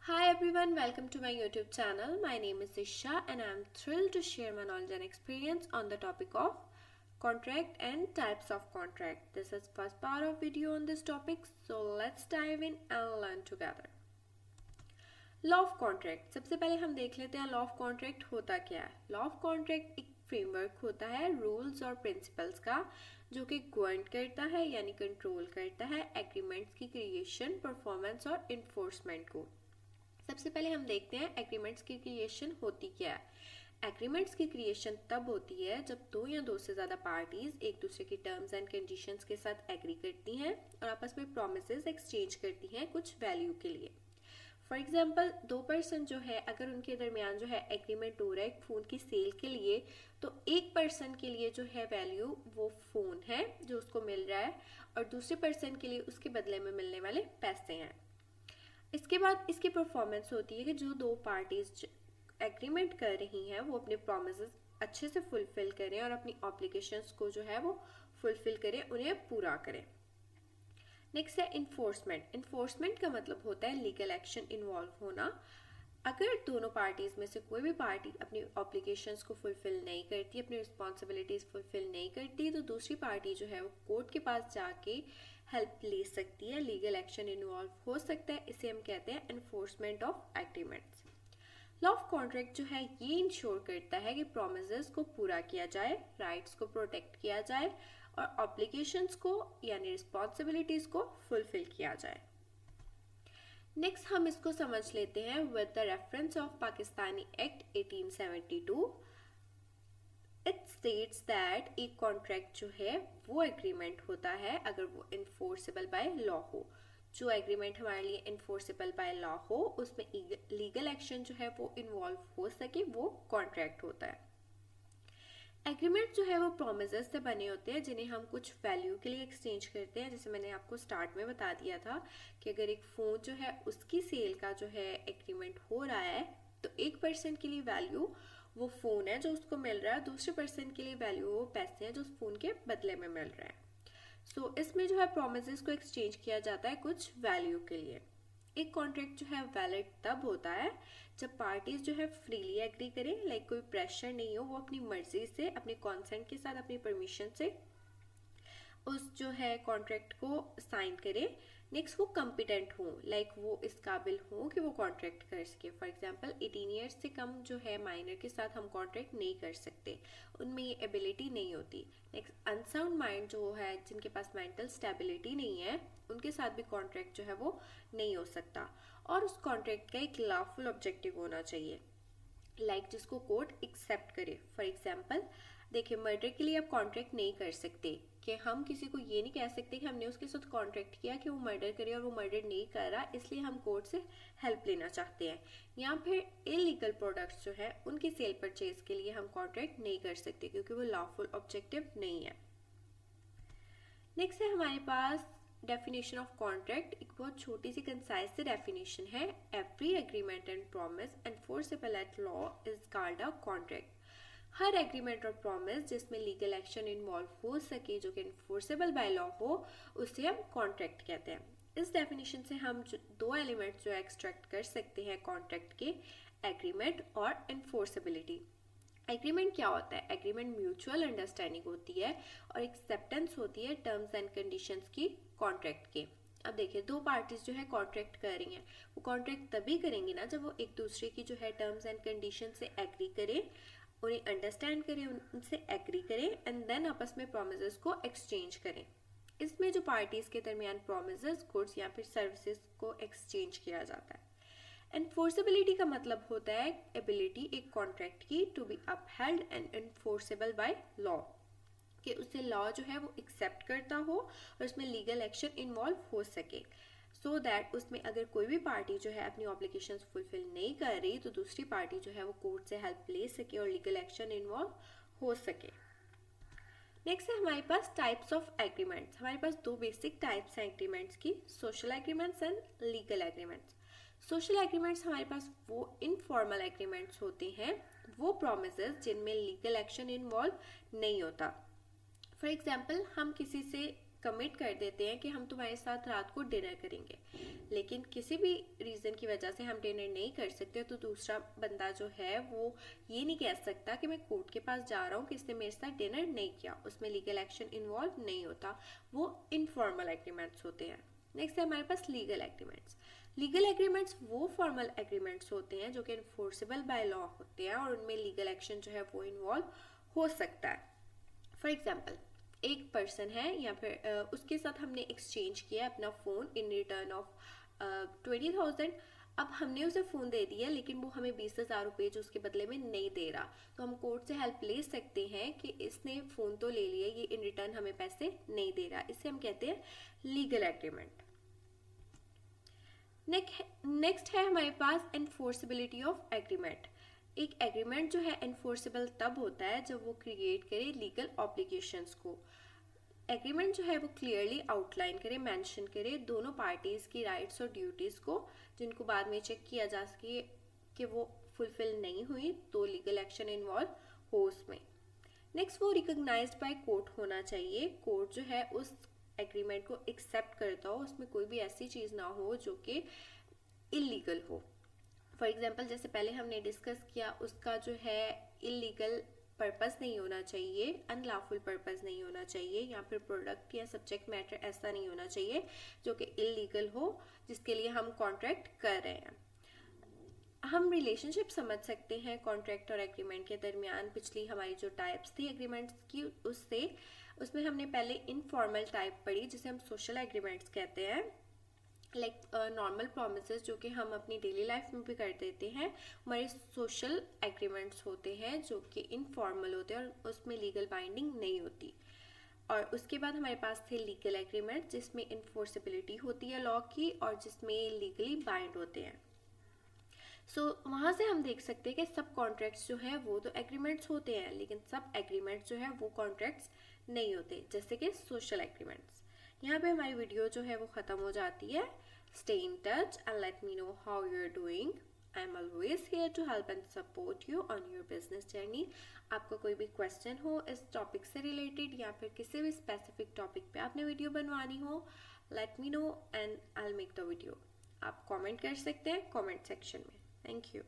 Hi everyone, welcome to my YouTube channel. My name is Isha and I am thrilled to share my knowledge and experience on the topic of contract and types of contract. This is first part of video on this topic, so let's dive in and learn together. Law of contract, सबसे पहले हम देख लेते हैं law of contract होता क्या है। Law of contract एक फ्रेमवर्क होता है रूल्स और प्रिंसिपल्स का, जो कि गवर्न करता है यानी कंट्रोल करता है एग्रीमेंट्स की क्रिएशन, परफॉर्मेंस और इन्फोर्समेंट को। सबसे पहले हम देखते हैं एग्रीमेंट्स की क्रिएशन होती क्या है। एग्रीमेंट्स की क्रिएशन तब होती है जब दो या दो से ज़्यादा पार्टीज एक दूसरे की टर्म्स एंड कंडीशंस के साथ एग्री करती हैं और आपस में प्रोमिसेस एक्सचेंज करती हैं कुछ वैल्यू के लिए। फॉर एग्जाम्पल, दो पर्सन जो है अगर उनके दरमियान जो है एग्रीमेंट हो रहा है एक फ़ोन की सेल के लिए, तो एक पर्सन के लिए जो है वैल्यू वो फ़ोन है जो उसको मिल रहा है और दूसरे पर्सन के लिए उसके बदले में मिलने वाले पैसे हैं। इसके बाद इसकी परफॉर्मेंस होती है कि जो दो पार्टीज एग्रीमेंट कर रही हैं वो अपने प्रोमिसेस अच्छे से फुलफिल करें और अपनी ऑब्लिगेशंस को जो है वो फुलफिल करें, उन्हें पूरा करें। नेक्स्ट है इन्फोर्समेंट। इन्फोर्समेंट का मतलब होता है लीगल एक्शन इन्वॉल्व होना। अगर दोनों पार्टीज में से कोई भी पार्टी अपनी ऑब्लिगेशंस को फुलफिल नहीं करती, अपनी रिस्पॉन्सिबिलिटीज फुलफिल नहीं करती, तो दूसरी पार्टी जो है वो कोर्ट के पास जाके हेल्प ले सकती है, लीगल एक्शन इन्वॉल्व हो सकता है। इसे हम कहते हैं enforcement of agreements. Law of contract जो है ये इंश्योर करता है कि प्रोमिसेस को पूरा किया जाए, राइट्स को प्रोटेक्ट किया जाए और ऑब्लिगेशंस को यानी रिस्पॉन्सिबिलिटीज को फुलफिल किया जाए। नेक्स्ट हम इसको समझ लेते हैं with the reference of Pakistani act 1872। It states that एक कॉन्ट्रैक्ट जो है वो एग्रीमेंट होता है अगर वो इन्फोर्सेबल बाय लॉ हो। जो एग्रीमेंट हमारे लिए इन्फोर्सेबल बाय लॉ हो उसमें लीगल एक्शन जो है वो इन्वॉल्व हो सके, वो कॉन्ट्रैक्ट होता है। एग्रीमेंट जो है वो प्रोमिसेस से बने होते हैं जिन्हें हम कुछ वैल्यू के लिए एक्सचेंज करते हैं। जैसे मैंने आपको स्टार्ट में बता दिया था कि अगर एक फ़ोन जो है उसकी सेल का जो है एग्रीमेंट हो रहा है तो एक पर्सन के लिए वैल्यू वो फ़ोन है जो उसको मिल रहा है, दूसरे पर्सन के लिए वैल्यू वो पैसे हैं जो उस फ़ोन के बदले में मिल रहे हैं। सो इसमें जो है प्रोमिसेस को एक्सचेंज किया जाता है कुछ वैल्यू के लिए। एक कॉन्ट्रैक्ट जो है वैलिड तब होता है जब पार्टीज जो है फ्रीली एग्री करें, लाइक कोई प्रेशर नहीं हो, वो अपनी मर्जी से, अपने कॉन्सेंट के साथ, अपनी परमिशन से उस जो है कॉन्ट्रैक्ट को साइन करें। नेक्स्ट वो कॉम्पिटेंट हो, लाइक वो इस काबिल हो कि वो कॉन्ट्रैक्ट कर सके। फॉर एग्जांपल 18 ईयर्स से कम जो है माइनर के साथ हम कॉन्ट्रैक्ट नहीं कर सकते, उनमें ये एबिलिटी नहीं होती। नेक्स्ट अनसाउंड माइंड जो है, जिनके पास मेंटल स्टेबिलिटी नहीं है, उनके साथ भी कॉन्ट्रैक्ट जो है वो नहीं हो सकता। और उस कॉन्ट्रैक्ट का एक लॉफुल ऑब्जेक्टिव होना चाहिए, लाइक जिसको कोर्ट एक्सेप्ट करे। फॉर एग्जाम्पल देखिए, मर्डर के लिए आप कॉन्ट्रैक्ट नहीं कर सकते कि हम किसी को ये नहीं कह सकते कि हमने उसके साथ कॉन्ट्रैक्ट किया कि वो मर्डर करे और वो मर्डर नहीं कर रहा, इसलिए हम कोर्ट से हेल्प लेना चाहते हैं। या फिर इलीगल प्रोडक्ट्स जो है उनकी सेल परचेज के लिए हम कॉन्ट्रैक्ट नहीं कर सकते क्योंकि वो लॉफुल ऑब्जेक्टिव नहीं है। नेक्स्ट है हमारे पास डेफिनेशन ऑफ कॉन्ट्रैक्ट। एक बहुत छोटी सी कंसाइज सी डेफिनेशन है। Every agreement and promise enforceable at law is called a contract. हर एग्रीमेंट और प्रॉमिस जिसमें लीगल एक्शन इन्वॉल्व हो सके, जो कि इन्फोर्सेबल बाय लॉ हो, उसे हम कॉन्ट्रैक्ट कहते हैं। इस डेफिनेशन से हम दो एलिमेंट्स जो एक्सट्रैक्ट कर सकते हैं कॉन्ट्रैक्ट के, एग्रीमेंट और इन्फोर्सेबिलिटी। एग्रीमेंट क्या होता है? एग्रीमेंट म्यूचुअल अंडरस्टैंडिंग होती है और एक्सेप्टेंस होती है टर्म्स एंड कंडीशंस की कॉन्ट्रैक्ट के। अब देखिए, दो पार्टीज जो है कॉन्ट्रैक्ट कर रही हैं, वो कॉन्ट्रैक्ट तभी करेंगी ना जब वो एक दूसरे की जो है टर्म्स एंड कंडीशन से एग्री करें, उन्हें अंडरस्टैंड करें, उनसे एग्री करें एंड देन आपस में प्रोमिसेस को एक्सचेंज करें। इसमें जो पार्टीज के दरमियान प्रोमिसेस, गुड्स या फिर सर्विसेज को एक्सचेंज किया जाता है। एनफोर्सेबिलिटी का मतलब होता है एबिलिटी एक कॉन्ट्रैक्ट की to be upheld and enforceable by law, कि उसे लॉ जो है वो एक्सेप्ट करता हो और उसमें लीगल एक्शन इन्वॉल्व हो सके, सो दैट उसमें अगर कोई भी पार्टी जो है अपनी ऑब्लिगेशंस फुलफिल नहीं कर रही तो दूसरी पार्टी जो है वो कोर्ट से हेल्प ले सके और लीगल एक्शन इन्वॉल्व हो सके। नेक्स्ट है हमारे पास टाइप्स ऑफ एग्रीमेंट्स। हमारे पास दो बेसिक टाइप्स हैं एग्रीमेंट्स की, social agreements and legal agreements. Social agreements हमारे पास वो इनफॉर्मल एग्रीमेंट्स होते हैं, वो प्रोमिसेस जिनमें लीगल एक्शन इन्वॉल्व नहीं होता। फॉर एग्जाम्पल, हम किसी से कमिट कर देते हैं कि हम तुम्हारे साथ रात को डिनर करेंगे, लेकिन किसी भी रीज़न की वजह से हम डिनर नहीं कर सकते, तो दूसरा बंदा जो है वो ये नहीं कह सकता कि मैं कोर्ट के पास जा रहा हूँ कि इसने मेरे साथ डिनर नहीं किया। उसमें लीगल एक्शन इन्वॉल्व नहीं होता, वो इनफॉर्मल एग्रीमेंट्स होते हैं। नेक्स्ट है हमारे पास लीगल एग्रीमेंट्स। लीगल एग्रीमेंट्स वो फॉर्मल एग्रीमेंट्स होते हैं जो कि इन्फोर्सेबल बाय लॉ होते हैं और उनमें लीगल एक्शन जो है वो इन्वॉल्व हो सकता है। फॉर एग्जाम्पल, एक पर्सन है या फिर उसके साथ हमने एक्सचेंज किया अपना फ़ोन इन रिटर्न ऑफ 20,000। अब हमने उसे फ़ोन दे दिया लेकिन वो हमें 20,000 रुपये जो उसके बदले में नहीं दे रहा, तो हम कोर्ट से हेल्प ले सकते हैं कि इसने फ़ोन तो ले लिया, ये इन रिटर्न हमें पैसे नहीं दे रहा। इसे हम कहते हैं लीगल एग्रीमेंट। नेक्स्ट है हमारे पास एनफोर्सेबिलिटी ऑफ एग्रीमेंट। एक एग्रीमेंट जो है एनफोर्सेबल तब होता है जब वो क्रिएट करे लीगल ऑब्लिगेशंस को। एग्रीमेंट जो है वो क्लियरली आउटलाइन करे, मेंशन करे दोनों पार्टीज की राइट्स और ड्यूटीज को, जिनको बाद में चेक किया जा सके कि वो फुलफिल नहीं हुई, तो लीगल एक्शन इन्वॉल्व हो उसमें। नेक्स्ट, वो रिकॉग्नाइज्ड बाय कोर्ट होना चाहिए। कोर्ट जो है उस एग्रीमेंट को एक्सेप्ट करता हो, उसमें कोई भी ऐसी चीज़ ना हो जो कि इलीगल हो। फॉर एग्जाम्पल, जैसे पहले हमने डिस्कस किया, उसका जो है इलीगल पर्पस नहीं होना चाहिए, अनलॉफुल पर्पस नहीं होना चाहिए, या फिर प्रोडक्ट या सब्जेक्ट मैटर ऐसा नहीं होना चाहिए जो कि इलीगल हो जिसके लिए हम कॉन्ट्रैक्ट कर रहे हैं। हम रिलेशनशिप समझ सकते हैं कॉन्ट्रैक्ट और एग्रीमेंट के दरमियान। पिछली हमारी जो टाइप्स थी एग्रीमेंट्स की, उसमें हमने पहले इनफॉर्मल टाइप पढ़ी जिसे हम सोशल एग्रीमेंट्स कहते हैं। लाइक नॉर्मल प्रोमिसेस जो कि हम अपनी डेली लाइफ में भी कर देते हैं, हमारे सोशल एग्रीमेंट्स होते हैं जो कि इनफॉर्मल होते हैं और उसमें लीगल बाइंडिंग नहीं होती। और उसके बाद हमारे पास थे लीगल एग्रीमेंट जिसमें इन्फोर्सेबिलिटी होती है लॉ की और जिसमें लीगली बाइंड होते हैं। सो वहाँ से हम देख सकते हैं कि सब कॉन्ट्रैक्ट्स जो है वो तो एग्रीमेंट्स होते हैं, लेकिन सब एग्रीमेंट्स जो है वो कॉन्ट्रैक्ट्स नहीं होते, जैसे कि सोशल एग्रीमेंट्स। यहाँ पे हमारी वीडियो जो है वो ख़त्म हो जाती है। Stay in touch and let me know how you're doing. I'm always here to help and support you on your business journey. आपका कोई भी क्वेश्चन हो इस टॉपिक से रिलेटेड या फिर किसी भी स्पेसिफिक टॉपिक पे आपने वीडियो बनवानी हो, let me know and I'll make the video. आप कमेंट कर सकते हैं कमेंट सेक्शन में। Thank you.